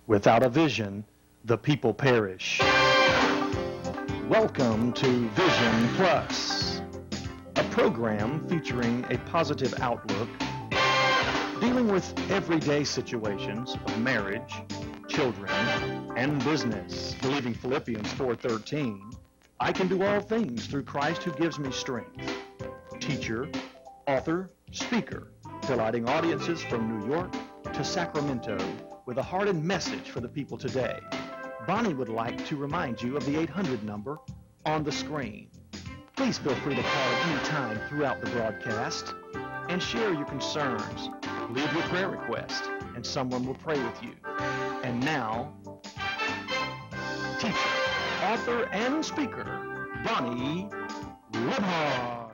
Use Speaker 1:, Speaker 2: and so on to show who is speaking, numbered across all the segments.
Speaker 1: Without a vision, the people perish. Welcome to Vision Plus, a program featuring a positive outlook, dealing with everyday situations of marriage, children, and business. Believing Philippians 4:13, I can do all things through Christ who gives me strength. Teacher, author, speaker, delighting audiences from New York to Sacramento with a heart and message for the people today. Bonnie would like to remind you of the 800 number on the screen. Please feel free to call at any time throughout the broadcast and share your concerns. Leave your prayer request and someone will pray with you. And now, teacher, author, and speaker, Bonnie Libhart.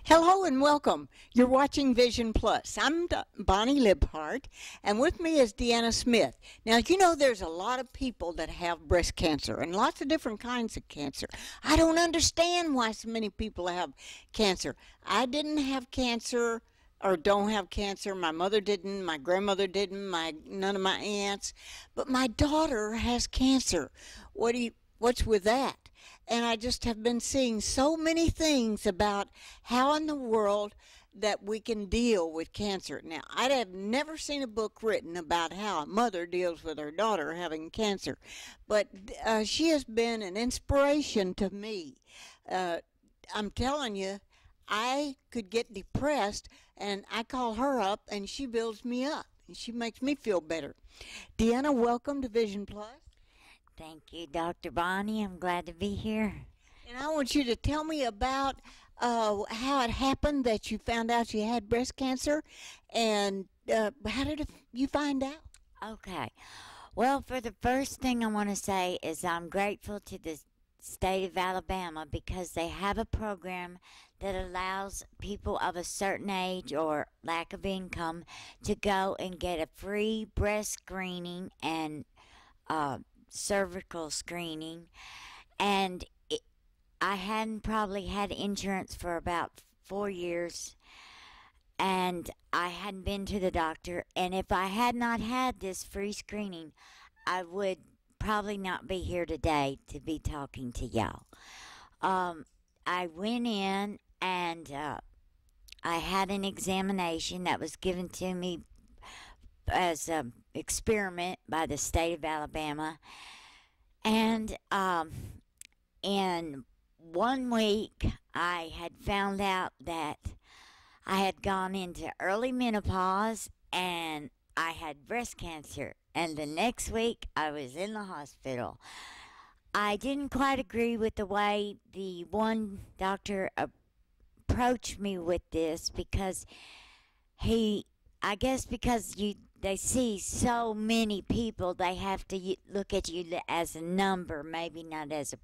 Speaker 2: Hello and welcome. You're watching Vision Plus. I'm Bonnie Libhart, and with me is Deana Smith. Now, you know there's a lot of people that have breast cancer and lots of different kinds of cancer. I don't understand why so many people have cancer. I didn't have cancer or don't have cancer. My mother didn't, my grandmother didn't, none of my aunts. But my daughter has cancer. What's with that? And I just have been seeing so many things about how in the world that we can deal with cancer. Now, I have never seen a book written about how a mother deals with her daughter having cancer, but she has been an inspiration to me. I'm telling you, I could get depressed, and I call her up, and she builds me up, and she makes me feel better. Deana, welcome to Vision Plus.
Speaker 3: Thank you, Dr. Bonnie. I'm glad to be here.
Speaker 2: And I want you to tell me about how it happened that you found out you had breast cancer, and how did you find out?
Speaker 3: Okay. Well, for the first thing I want to say is I'm grateful to the state of Alabama because they have a program that allows people of a certain age or lack of income to go and get a free breast screening and cervical screening, and I hadn't probably had insurance for about 4 years, and I hadn't been to the doctor, and if I had not had this free screening, I would probably not be here today to be talking to y'all. I went in and I had an examination that was given to me as an experiment by the state of Alabama, and in 1 week I had found out that I had gone into early menopause and I had breast cancer, and the next week I was in the hospital. I didn't quite agree with the way the one doctor approached me with this because I guess because they see so many people, they have to look at you as a number, maybe not as a,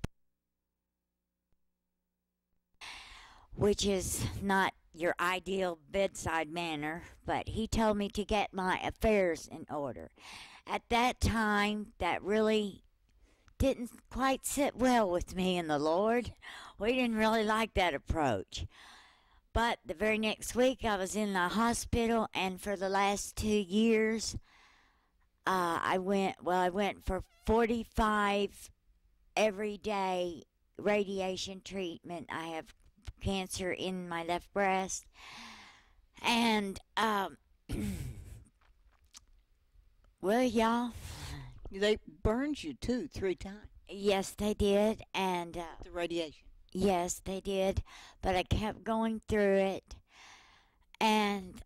Speaker 3: which is not your ideal bedside manner, but he told me to get my affairs in order. At that time, that really didn't quite sit well with me and the Lord. We didn't really like that approach. But the very next week, I was in the hospital, and for the last 2 years, I went for 45 everyday radiation treatment. I have cancer in my left breast, and well, y'all,
Speaker 2: They burned you too 3 times.
Speaker 3: yes, they did, and
Speaker 2: The radiation.
Speaker 3: yes, they did, but I kept going through it, and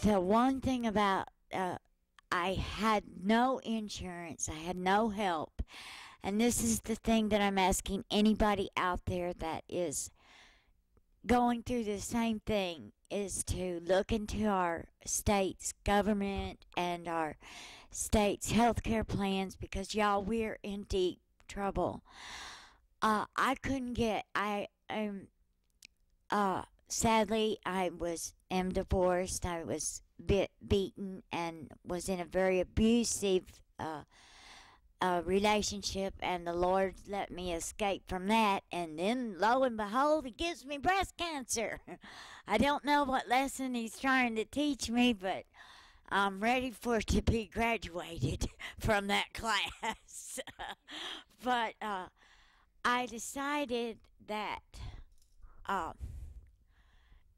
Speaker 3: the one thing about I had no insurance, I had no help, and this is the thing that I'm asking anybody out there that is going through the same thing, is to look into our state's government and our state's healthcare plans, because y'all, we're in deep trouble. I couldn't get, sadly, I am divorced. I was beaten and was in a very abusive relationship, and the Lord let me escape from that, and then lo and behold, He gives me breast cancer. I don't know what lesson He's trying to teach me, but I'm ready for to be graduated from that class. But I decided that uh,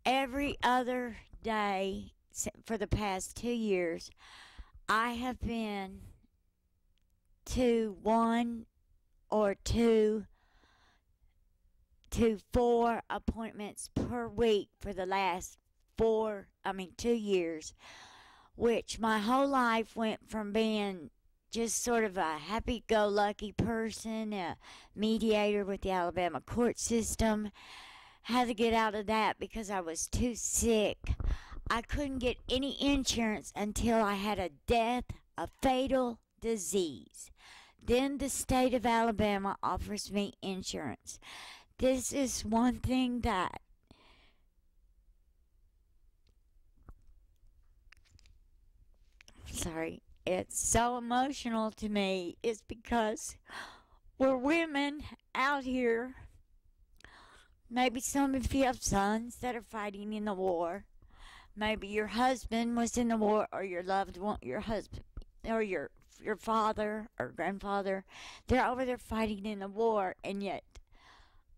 Speaker 3: every other day for the past 2 years, I have been to one or two to four appointments per week for the last 2 years, which my whole life went from being just sort of a happy-go-lucky person, a mediator with the Alabama court system. Had to get out of that because I was too sick. I couldn't get any insurance until I had a fatal disease. Then the state of Alabama offers me insurance. This is one thing that it's so emotional to me. It's because we're women out here. Maybe some of you have sons that are fighting in the war. Maybe your husband was in the war, or your loved one, your husband, or your father or grandfather. They're over there fighting in the war, and yet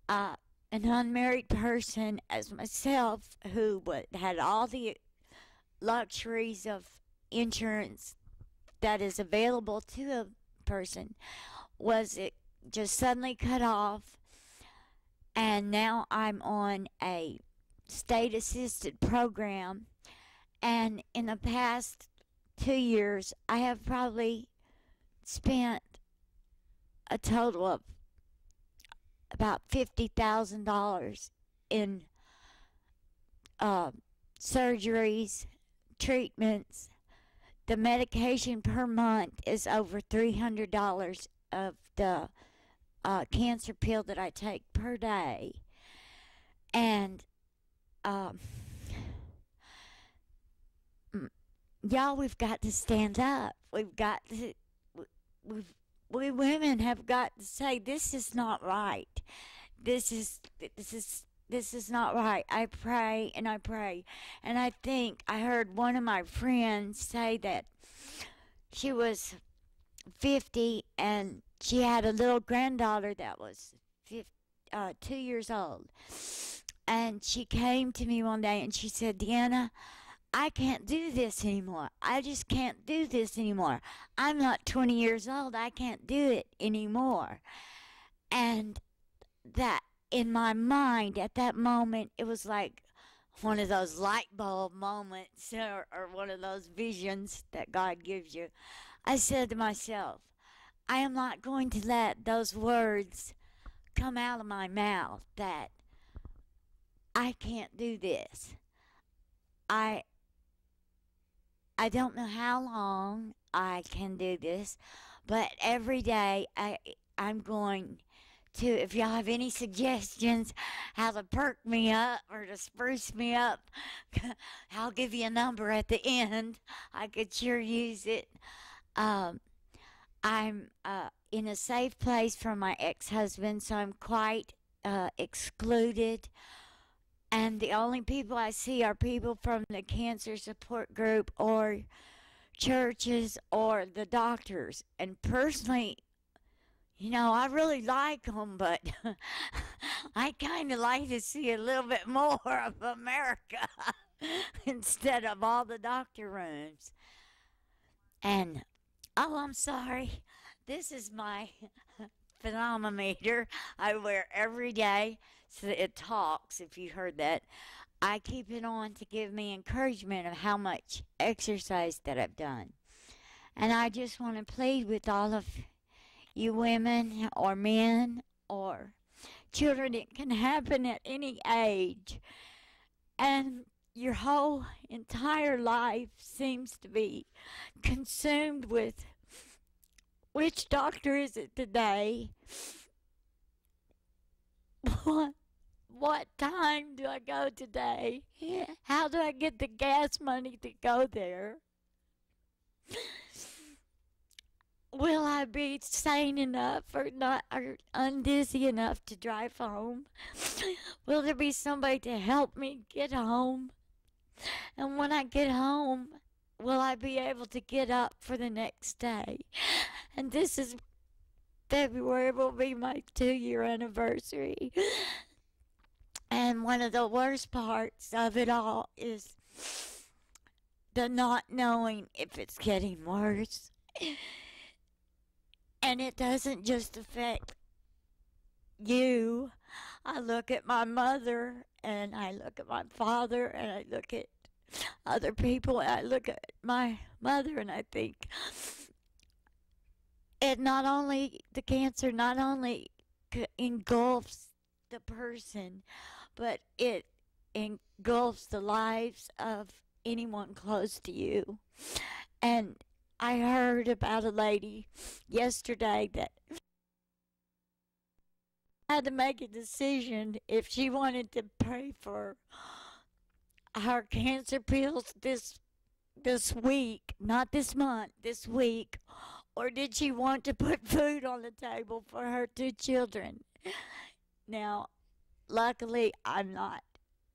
Speaker 3: an unmarried person as myself who had all the luxuries of insurance that is available to a person was it just suddenly cut off, and now I'm on a state assisted program, and in the past 2 years I have probably spent a total of about $50,000 in surgeries, treatments. The medication per month is over $300 of the cancer pill that I take per day. And y'all, we've got to stand up. We've got to, we women have got to say, this is not right. This is not right. I pray and I pray. And I think I heard one of my friends say that she was 50 and she had a little granddaughter that was 2 years old. And she came to me one day and she said, Deana, I can't do this anymore. I just can't do this anymore. I'm not 20 years old. I can't do it anymore. And that, in my mind, at that moment, it was like one of those light bulb moments or one of those visions that God gives you. I said to myself, I am not going to let those words come out of my mouth that I can't do this. I don't know how long I can do this, but every day I'm going to, if y'all have any suggestions how to perk me up or to spruce me up, I'll give you a number at the end. I could sure use it. I'm in a safe place from my ex-husband, so I'm quite excluded. And the only people I see are people from the cancer support group or churches or the doctors. And personally, I really like them, but I kind of like to see a little bit more of America instead of all the doctor rooms. And, I'm sorry. This is my thermometer I wear every day so that it talks, if you heard that. I keep it on to give me encouragement of how much exercise that I've done. And I just want to plead with all of you women or men or children. It can happen at any age. And your whole entire life seems to be consumed with which doctor is it today? What time do I go today? How do I get the gas money to go there? Will I be sane enough or undizzy enough to drive home? Will there be somebody to help me get home? And when I get home, will I be able to get up for the next day? And this is February will be my 2-year anniversary. And one of the worst parts of it all is the not knowing if it's getting worse. And it doesn't just affect you. I look at my mother, and I look at my father, and I look at other people, and I look at my mother, and I think the cancer not only engulfs the person, but it engulfs the lives of anyone close to you. And I heard about a lady yesterday that had to make a decision if she wanted to pay for her cancer pills this week, not this month, this week, or did she want to put food on the table for her 2 children? Now, luckily, I'm not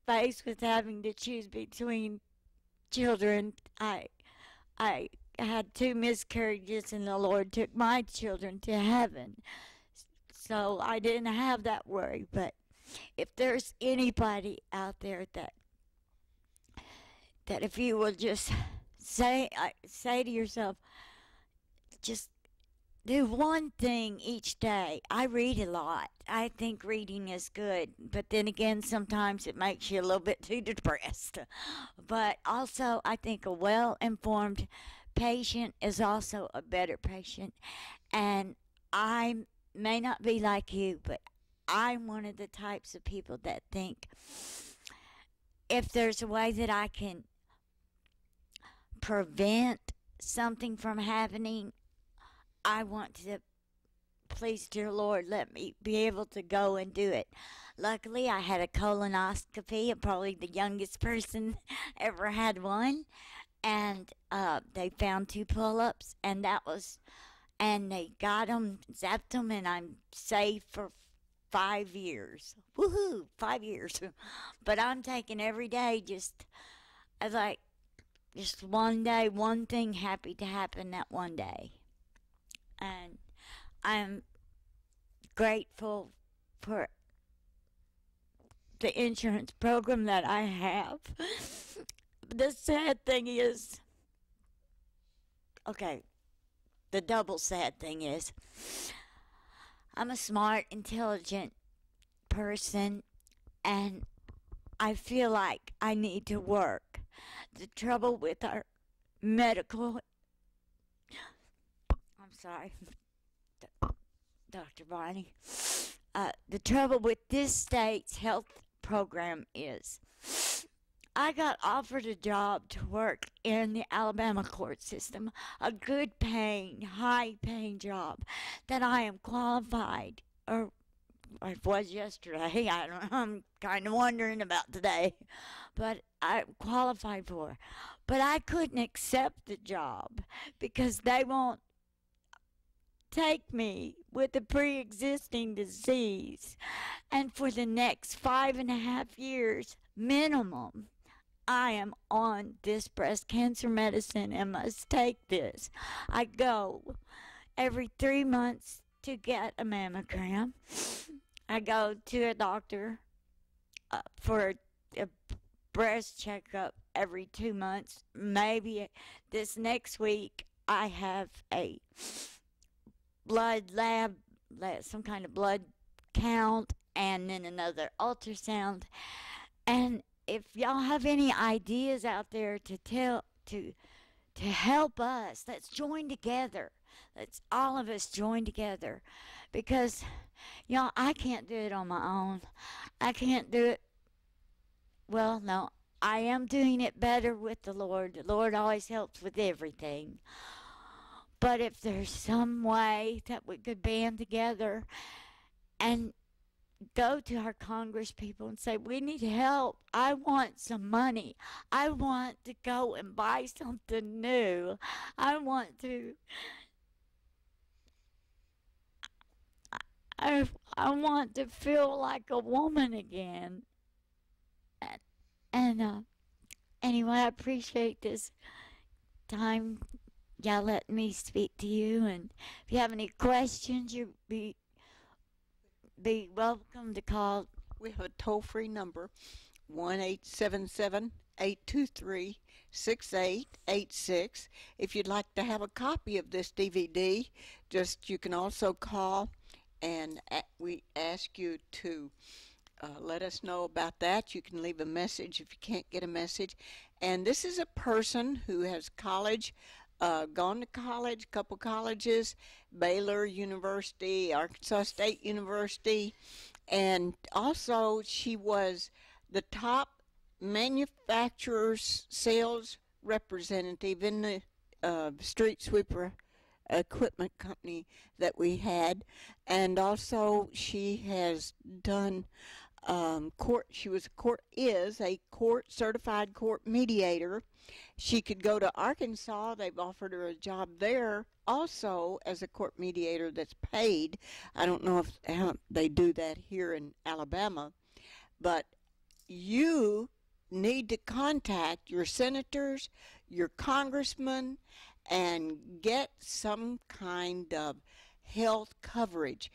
Speaker 3: faced with having to choose between children. I had 2 miscarriages, and the Lord took my children to heaven. So I didn't have that worry. But if there's anybody out there that if you will just say to yourself, just do one thing each day. I read a lot. I think reading is good, but then again, sometimes it makes you a little bit too depressed. But also, I think a well-informed patient is also a better patient. And I may not be like you, but I'm one of the types of people that think if there's a way that I can prevent something from happening, I want to, please, dear Lord, let me be able to go and do it. Luckily, I had a colonoscopy. I'm probably the youngest person ever had one. And they found 2 pull-ups, and they got them, zapped them, and I'm safe for 5 years. Woohoo, 5 years. But I'm taking every day just one day, one thing happy to happen that one day. And I'm grateful for the insurance program that I have. The sad thing is, the double sad thing is, I'm a smart, intelligent person, and I feel like I need to work. The trouble with our medical, I'm sorry, Dr. Bonnie, the trouble with this state's health program is I got offered a job to work in the Alabama court system, a good paying, high paying job that I am qualified, or I was yesterday, I don't know, I'm kind of wondering about today, but I'm qualified for. But I couldn't accept the job because they won't take me with a pre-existing disease. And for the next 5.5 years minimum, I am on this breast cancer medicine and must take this. I go every 3 months to get a mammogram. I go to a doctor for a breast checkup every 2 months. Maybe this next week I have a blood lab, some kind of blood count, and then another ultrasound. And if y'all have any ideas out there to help us, let's join together. Let's all of us join together, because y'all, I can't do it on my own. I can't do it. Well, no, I am doing it better with the Lord. The Lord always helps with everything. But if there's some way that we could band together and go to our Congress people and say, we need help. I want some money. I want to go and buy something new. I want to feel like a woman again. And anyway, I appreciate this time y'all let me speak to you. And if you have any questions, you be welcome to call.
Speaker 2: We have a toll-free number, 1-877-823-6886. If you'd like to have a copy of this DVD, you can also call, and we ask you to let us know about that. You can leave a message if you can't get a message. And this is a person who has gone to college, a couple colleges, Baylor University, Arkansas State University, and also she was the top manufacturer's sales representative in the street sweeper equipment company that we had. And also she has done she is a certified court mediator. She could go to Arkansas. They've offered her a job there also as a court mediator that's paid. I don't know how they do that here in Alabama, but you need to contact your senators, your congressmen, and get some kind of health coverage.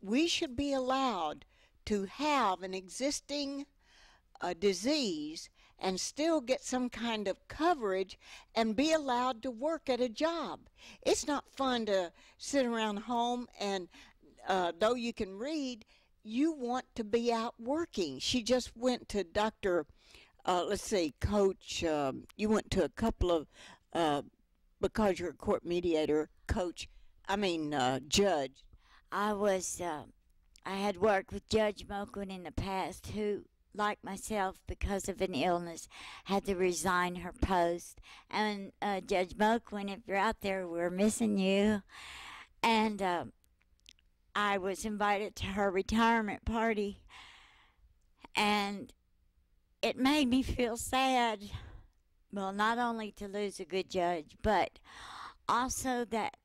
Speaker 2: We should be allowed to have an existing disease and still get some kind of coverage and be allowed to work at a job. It's not fun to sit around home and though you can read, you want to be out working. She just went to Coach, you went to a couple of, because you're a court mediator, judge.
Speaker 3: I had worked with Judge Moquin in the past, who, like myself, because of an illness, had to resign her post. And Judge Moquin, if you're out there, we're missing you. And I was invited to her retirement party, and it made me feel sad. Well, not only to lose a good judge, but also that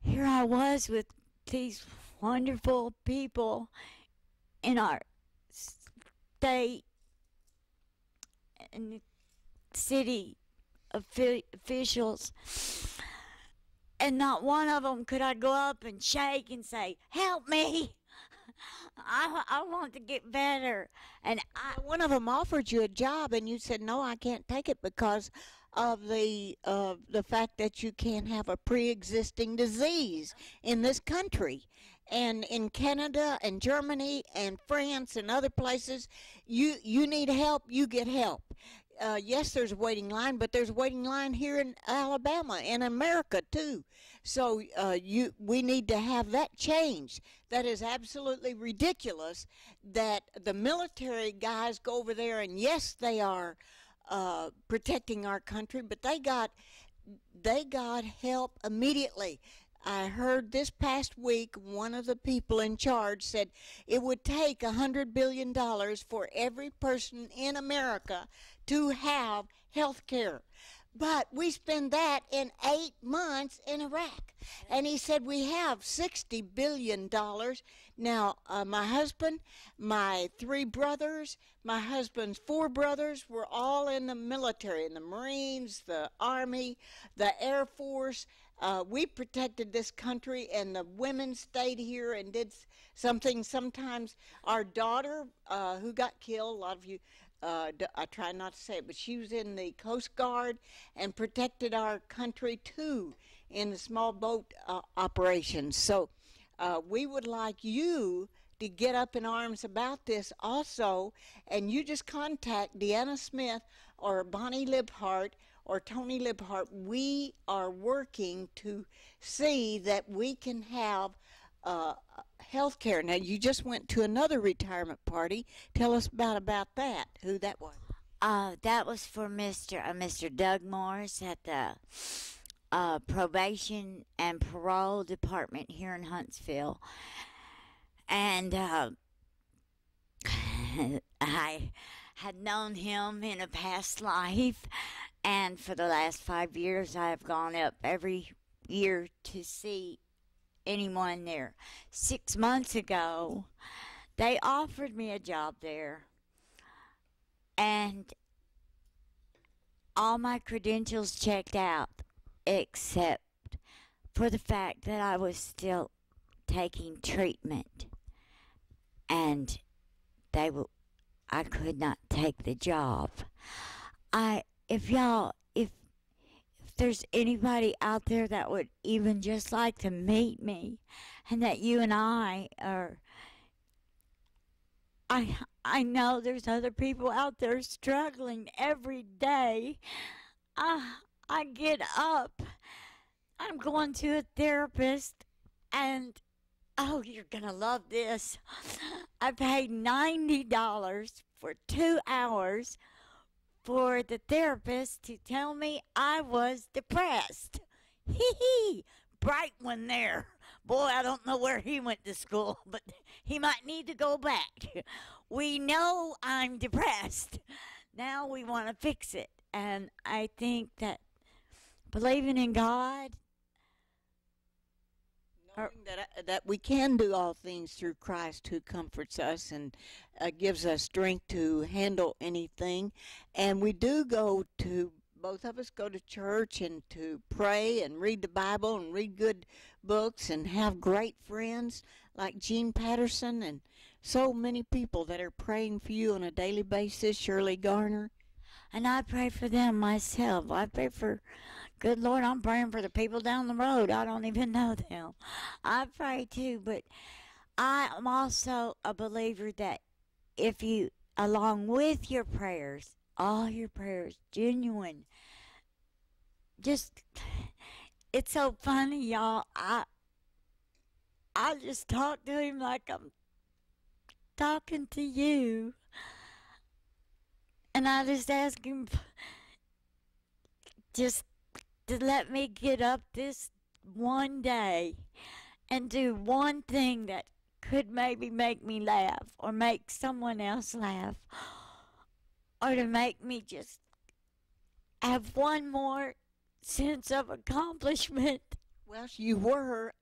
Speaker 3: here I was with these wonderful people in our state and city officials, and not one of them could I go up and shake and say, "Help me! I want to get better." And
Speaker 2: one of them offered you a job, and you said, "No, I can't take it because of the fact that you can't have a pre-existing disease in this country." And in Canada and Germany and France and other places, you need help, you get help. Yes, there's a waiting line, but there's a waiting line here in Alabama and America too. So we need to have that changed. That is absolutely ridiculous that the military guys go over there, and yes, they are protecting our country, but they got help immediately. I heard this past week one of the people in charge said it would take $100 billion for every person in America to have health care. But we spend that in 8 months in Iraq. And he said we have $60 billion. Now, my husband, my 3 brothers, my husband's 4 brothers were all in the military, in the Marines, the Army, the Air Force. We protected this country, and the women stayed here and did something. Sometimes our daughter, who got killed, a lot of you, I try not to say it, but she was in the Coast Guard and protected our country too in the small boat operations. So we would like you to get up in arms about this also, and you just contact Deana Smith or Bonnie Libhart or Tony Libhart. We are working to see that we can have health care. Now, you just went to another retirement party. Tell us about that, who that was.
Speaker 3: That was for Mr. Doug Morris at the Probation and Parole Department here in Huntsville. And I had known him in a past life, and for the last 5 years I have gone up every year to see anyone there. 6 months ago, they offered me a job there, and all my credentials checked out, except for the fact that I was still taking treatment, and I could not take the job. If there's anybody out there that would even just like to meet me, and that you and I know there's other people out there struggling every day. I get up, I'm going to a therapist, and oh, you're gonna love this. I paid $90 for 2 hours for the therapist to tell me I was depressed. Hee hee, bright one there. Boy, I don't know where he went to school, but he might need to go back. We know I'm depressed. Now we want to fix it. And I think that believing in God,
Speaker 2: knowing that we can do all things through Christ who comforts us and gives us strength to handle anything. And we do both of us go to church and to pray and read the Bible and read good books and have great friends like Gene Patterson and so many people that are praying for you on a daily basis, Shirley Garner.
Speaker 3: and I pray for them myself. I pray for, good Lord, I'm praying for the people down the road. I don't even know them. I pray too, but I am also a believer that if you, along with your prayers, all your prayers, genuine, just, it's so funny, y'all. I just talk to him like I'm talking to you. And I just ask him just to let me get up this one day and do one thing that could maybe make me laugh or make someone else laugh, or to make me just have one more sense of accomplishment.
Speaker 2: Well, you were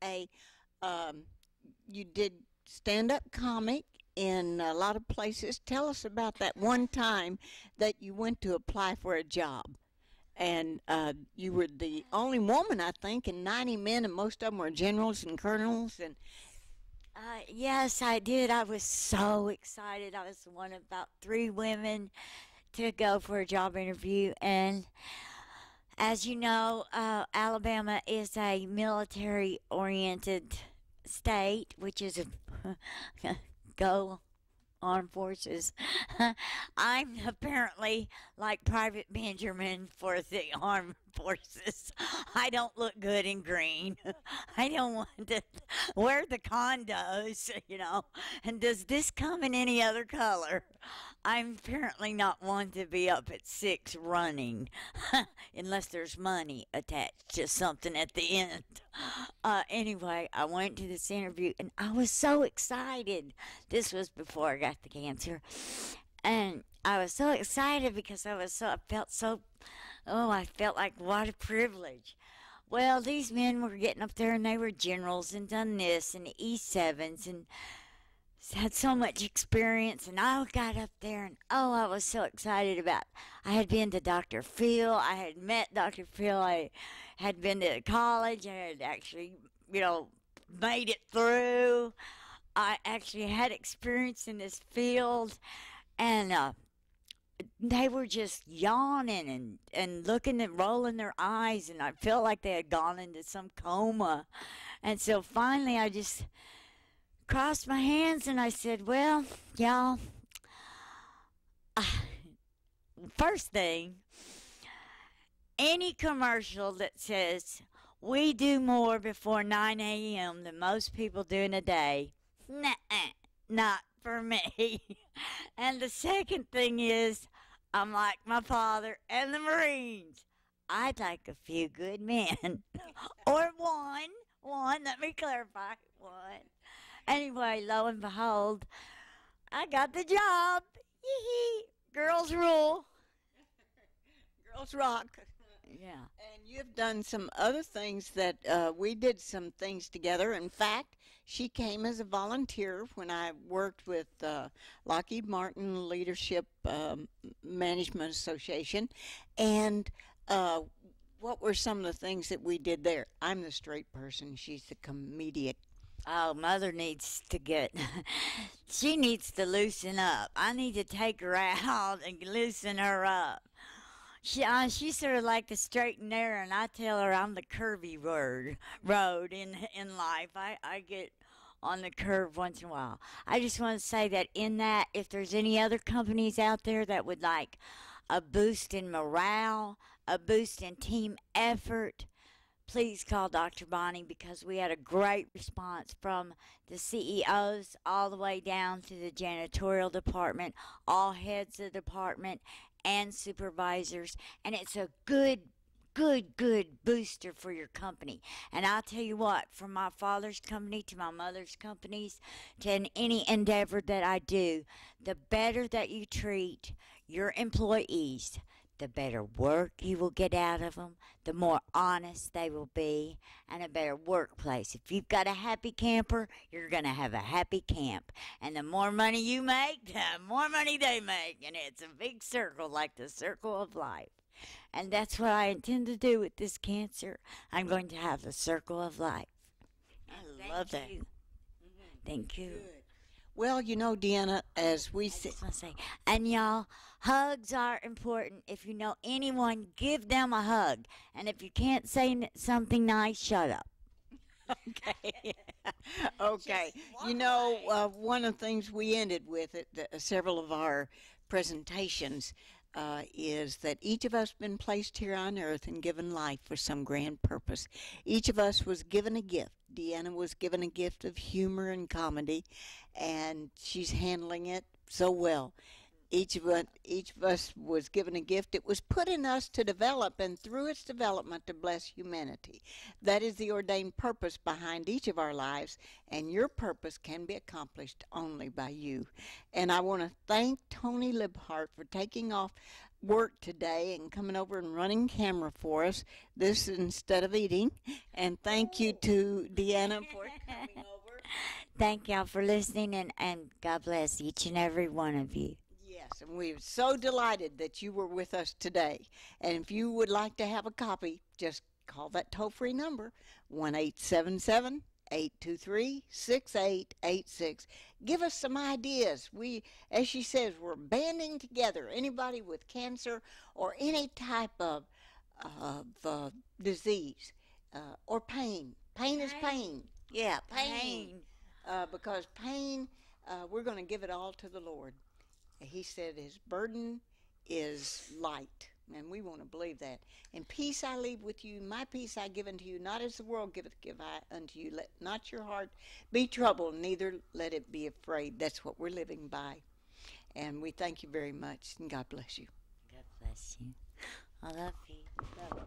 Speaker 2: you did stand-up comic in a lot of places. Tell us about that one time that you went to apply for a job. And you were the only woman, I think, and 90 men, and most of them were generals and colonels. And
Speaker 3: yes, I did. I was so excited. I was one of about 3 women to go for a job interview. And as you know, Alabama is a military-oriented state, which is a go armed forces. I'm apparently like Private Benjamin for the armed forces. I don't look good in green. I don't want to wear the condos, And does this come in any other color? I'm apparently not one to be up at 6 running, unless there's money attached to something at the end. Anyway, I went to this interview, and I was so excited. This was before I got the cancer. And I was so excited because I felt like, what a privilege. Well, these men were getting up there, and they were generals and done this and E7s and had so much experience. And I got up there, and I was so excited I had been to Dr. Phil. I had met Dr. Phil. I had been to college. I had actually, made it through. I actually had experience in this field. And they were just yawning and looking and rolling their eyes, and I felt like they had gone into some coma. And so finally I just crossed my hands and I said, well, y'all, first thing, any commercial that says we do more before 9 a.m. than most people do in a day, not for me. And the second thing is, I'm like my father and the Marines. I'd like a few good men. Or one, let me clarify, one. Anyway, lo and behold, I got the job. Yee-hee. Girls rule.
Speaker 2: girls rock.
Speaker 3: Yeah.
Speaker 2: And you've done some other things that we did some things together. In fact, she came as a volunteer when I worked with Lockheed Martin Leadership Management Association. And what were some of the things that we did there? I'm the straight person. She's the comedic.
Speaker 3: Oh, Mother needs to get. She needs to loosen up. I need to take her out and loosen her up. She's sort of like the straight and narrow, and I tell her I'm the curvy road in life. I get on the curve once in a while. I just want to say that in that, if there's any other companies out there that would like a boost in morale, a boost in team effort, please call Dr. Bonnie, because we had a great response from the CEOs all the way down to the janitorial department, all heads of the department and supervisors, and it's a good booster for your company. And I'll tell you what, from my father's company to my mother's companies to any endeavor that I do, the better that you treat your employees, the better work you will get out of them, the more honest they will be, and a better workplace. If you've got a happy camper, you're going to have a happy camp. And the more money you make, the more money they make. And it's a big circle, like the circle of life. And that's what I intend to do with this cancer. I'm going to have the circle of life.
Speaker 2: I love that.
Speaker 3: Thank you.
Speaker 2: Good. Well, you know, Deanna, as we
Speaker 3: I
Speaker 2: say,
Speaker 3: just want to say, and y'all, hugs are important. If you know anyone, give them a hug. And if you can't say something nice, shut up.
Speaker 2: okay. Okay. You know, one of the things we ended with at several of our presentations is that each of us been placed here on earth and given life for some grand purpose. Each of us was given a gift. Deanna was given a gift of humor and comedy, and she's handling it so well. Each of us was given a gift. It was put in us to develop, and through its development to bless humanity. That is the ordained purpose behind each of our lives, and your purpose can be accomplished only by you. And I want to thank Tony Libhart for taking off work today and coming over and running camera for us, this instead of eating. And thank you to Deanna for coming over.
Speaker 3: Thank y'all for listening, and God bless each and every one of you.
Speaker 2: Yes, and we're so delighted that you were with us today. And if you would like to have a copy, just call that toll-free number, 1-877-823-6886. Give us some ideas. We, as she says, we're banding together. Anybody with cancer or any type of disease or pain. Pain is pain. Yeah, pain. Because pain, we're going to give it all to the Lord. He said his burden is light, and we want to believe that. And peace I leave with you, my peace I give unto you, not as the world giveth, give I unto you. Let not your heart be troubled, neither let it be afraid. That's what we're living by. And we thank you very much, and God bless you.
Speaker 3: God bless you. I love you.
Speaker 2: Love you.